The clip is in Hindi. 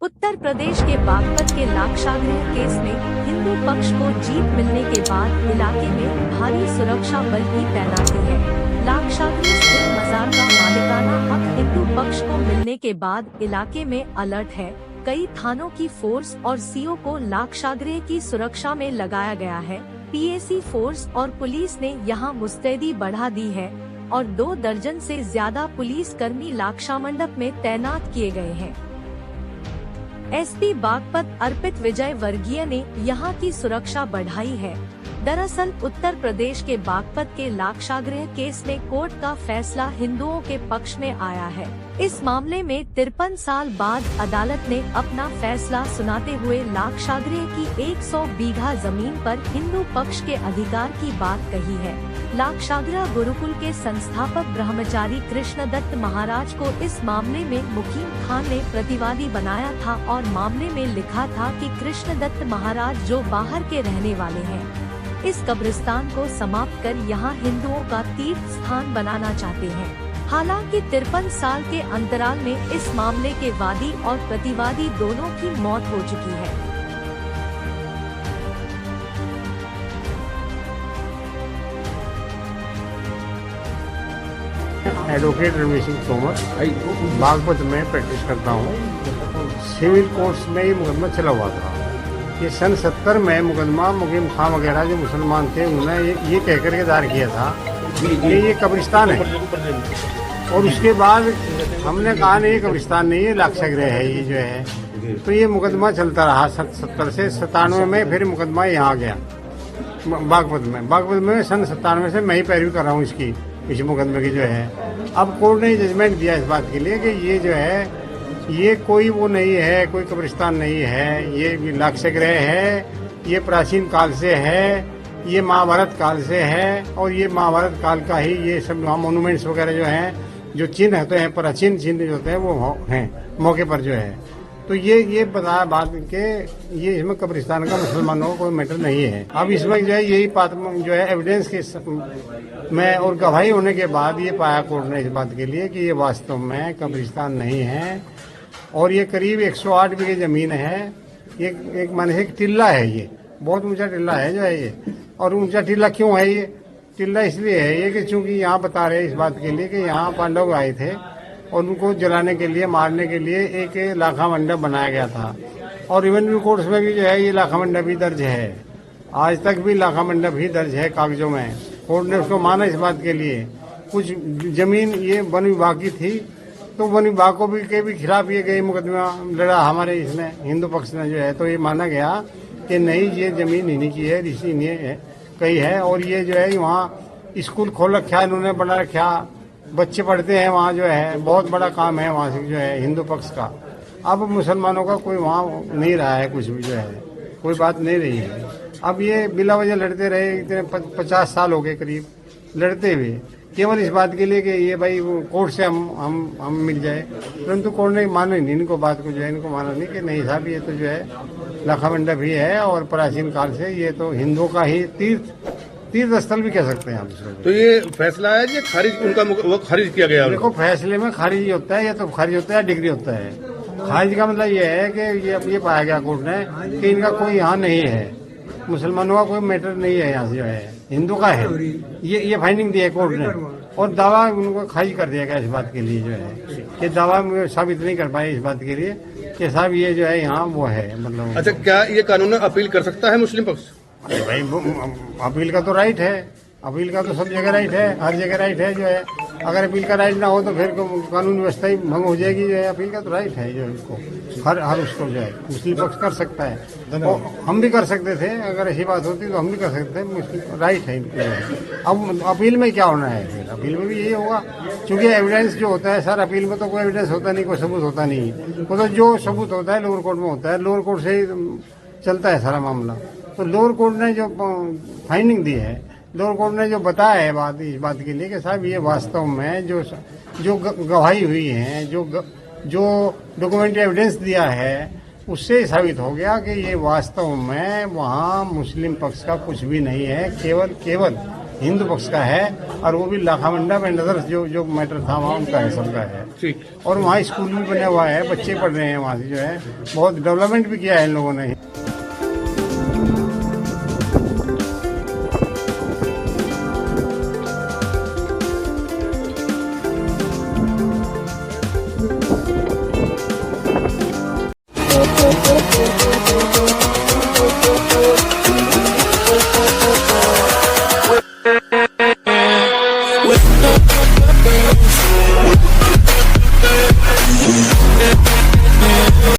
उत्तर प्रदेश के बागपत के लाक्षागृह केस में हिंदू पक्ष को जीत मिलने के बाद इलाके में भारी सुरक्षा बल की तैनाती है। लाक्षागृह स्थित मजार का मालिकाना हक हिंदू पक्ष को मिलने के बाद इलाके में अलर्ट है। कई थानों की फोर्स और सीओ को लाक्षागृह की सुरक्षा में लगाया गया है। पीएसी फोर्स और पुलिस ने यहां मुस्तैदी बढ़ा दी है और 2 दर्जन से ज्यादा पुलिस कर्मी लाक्षा मंडप में तैनात किए गए हैं। एसपी बागपत अर्पित विजय वर्गीय ने यहां की सुरक्षा बढ़ाई है। दरअसल उत्तर प्रदेश के बागपत के लाक्षागृह केस में कोर्ट का फैसला हिंदुओं के पक्ष में आया है। इस मामले में 53 साल बाद अदालत ने अपना फैसला सुनाते हुए लाक्षागृह की 100 बीघा जमीन पर हिंदू पक्ष के अधिकार की बात कही है। लाक्षागृह गुरुकुल के संस्थापक ब्रह्मचारी कृष्णदत्त महाराज को इस मामले में मुकीम खान ने प्रतिवादी बनाया था और मामले में लिखा था कि कृष्णदत्त महाराज जो बाहर के रहने वाले हैं, इस कब्रिस्तान को समाप्त कर यहाँ हिंदुओं का तीर्थ स्थान बनाना चाहते हैं। हालांकि 53 साल के अंतराल में इस मामले के वादी और प्रतिवादी दोनों की मौत हो चुकी है। एडवोकेट रमेश सिंह तोमर बागपत में प्रैक्टिस करता हूँ। सिविल कोर्ट्स में ये मुकदमा चला हुआ था। ये सन 70 में मुकदमा मुकीम खान वगैरह जो मुसलमान थे उन्होंने ये कहकर के दायर किया था कि ये कब्रिस्तान है, और उसके बाद हमने कहा नहीं ये कब्रिस्तान नहीं है, लाक्षागृह है ये जो है। तो ये मुकदमा चलता रहा 70 से 97 में फिर मुकदमा यहाँ आ गया बागपत में सन 97 से मैं ही पैरवी कर रहा हूँ इस मुकदमे की जो है। अब कोर्ट ने जजमेंट दिया इस बात के लिए कि ये जो है ये कोई वो नहीं है, कोई कब्रिस्तान नहीं है, ये लाक्षागृह है, ये प्राचीन काल से है, ये महाभारत काल से है, और ये महाभारत काल का ही ये सब मोनूमेंट्स वगैरह जो हैं, जो चिन्ह होते हैं, प्राचीन चिन्ह जो होते हैं वो हैं मौके पर जो है। तो ये बताया बात के ये इसमें कब्रिस्तान का मुसलमानों को कोई मैटर नहीं है। अब इसमें जो है यही बात जो है एविडेंस के में और गवाही होने के बाद ये पाया कोर्ट ने इस बात के लिए कि ये वास्तव में कब्रिस्तान नहीं है, और ये करीब 108 बीघे जमीन है। ये एक मानसिक टिल्ला है, ये बहुत ऊंचा टिल्ला है जो है ये। और ऊंचा टिल्ला क्यों है? ये टिल्ला इसलिए है ये कि चूंकि यहाँ बता रहे इस बात के लिए कि यहाँ पांडव आए थे और उनको जलाने के लिए, मारने के लिए एक लाखा मंडप बनाया गया था। और रेवेन्यू कोर्ट्स में भी जो है ये लाखा मंडप ही दर्ज है, आज तक भी लाखा मंडप ही दर्ज है कागजों में। कोर्ट ने उसको माना इस बात के लिए। कुछ जमीन ये वन विभाग की थी, तो वन विभाग को भी के भी खिलाफ ये गई मुकदमा लड़ा हमारे इसने हिंदू पक्ष ने जो है। तो ये माना गया कि नहीं ये जमीन इन्हीं की है, ऋषि ने कही है। और ये जो है वहाँ स्कूल खोल रखा है इन्होंने, बना रखा, बच्चे पढ़ते हैं वहाँ जो है, बहुत बड़ा काम है वहाँ से जो है हिंदू पक्ष का। अब मुसलमानों का कोई वहाँ नहीं रहा है, कुछ भी जो है कोई बात नहीं रही है। अब ये बिला वजह लड़ते रहे, इतने 50 साल हो गए करीब लड़ते हुए, केवल इस बात के लिए कि ये भाई कोर्ट से हम मिल जाए। परंतु कोर्ट ने माना नहीं इनको बात को जो है, इनको माना नहीं कि नहीं साहब ये तो जो है लाखा मंडप ही है और प्राचीन काल से ये तो हिंदुओं का ही तीर्थ स्थल भी कह सकते हैं आप इसको। तो ये फैसला है ये खारिज उनका वो खारिज किया गया। देखो फैसले में खारिज होता है, या तो खारिज होता है या डिग्री होता है। खारिज का मतलब ये है कि ये पाया गया कोर्ट ने कि इनका कोई यहाँ नहीं है, मुसलमानों का कोई मैटर नहीं है यहाँ से जो है, हिंदू का है। ये फाइंडिंग दी है कोर्ट ने, और दावा उनको खारिज कर दिया गया इस बात के लिए जो है। ये दावा साबित नहीं कर पाए इस बात के लिए कि साहब ये जो है यहाँ वो है मतलब। अच्छा, क्या ये कानून अपील कर सकता है मुस्लिम पक्ष? अरे भाई अपील का तो राइट है, अपील का तो सब जगह राइट है, हर जगह राइट है जो है। अगर अपील का राइट ना हो तो फिर कानून व्यवस्था ही भंग हो जाएगी जो है। अपील का तो राइट है जो उसको हर उसको जो है मुस्लिम पक्ष कर सकता है। तो हम भी कर सकते थे, अगर ऐसी बात होती तो हम भी कर सकते थे, मुस्लिम राइट है इनको। अब अपील में क्या होना है? फिर अपील में भी यही होगा, क्योंकि एविडेंस जो होता है सर, अपील में तो कोई एविडेंस होता नहीं, कोई सबूत होता नहीं। वो तो जो सबूत होता है लोअर कोर्ट में होता है, लोअर कोर्ट से ही चलता है सारा मामला। तो लोअर कोर्ट ने जो फाइंडिंग दी है, लोअर कोर्ट ने जो बताया है इस बात के लिए कि साहब ये वास्तव में जो गवाही हुई है, जो डॉक्यूमेंट्री एविडेंस दिया है, उससे साबित हो गया कि ये वास्तव में वहाँ मुस्लिम पक्ष का कुछ भी नहीं है। केवल हिंदू पक्ष का है, और वो भी लाखामंडा में नजर जो मैटर था वहाँ उनका है, सबका है। ठीक। और वहाँ स्कूल भी बना हुआ है, बच्चे पढ़ रहे हैं वहाँ से, जो है बहुत डेवलपमेंट भी किया है इन लोगों ने।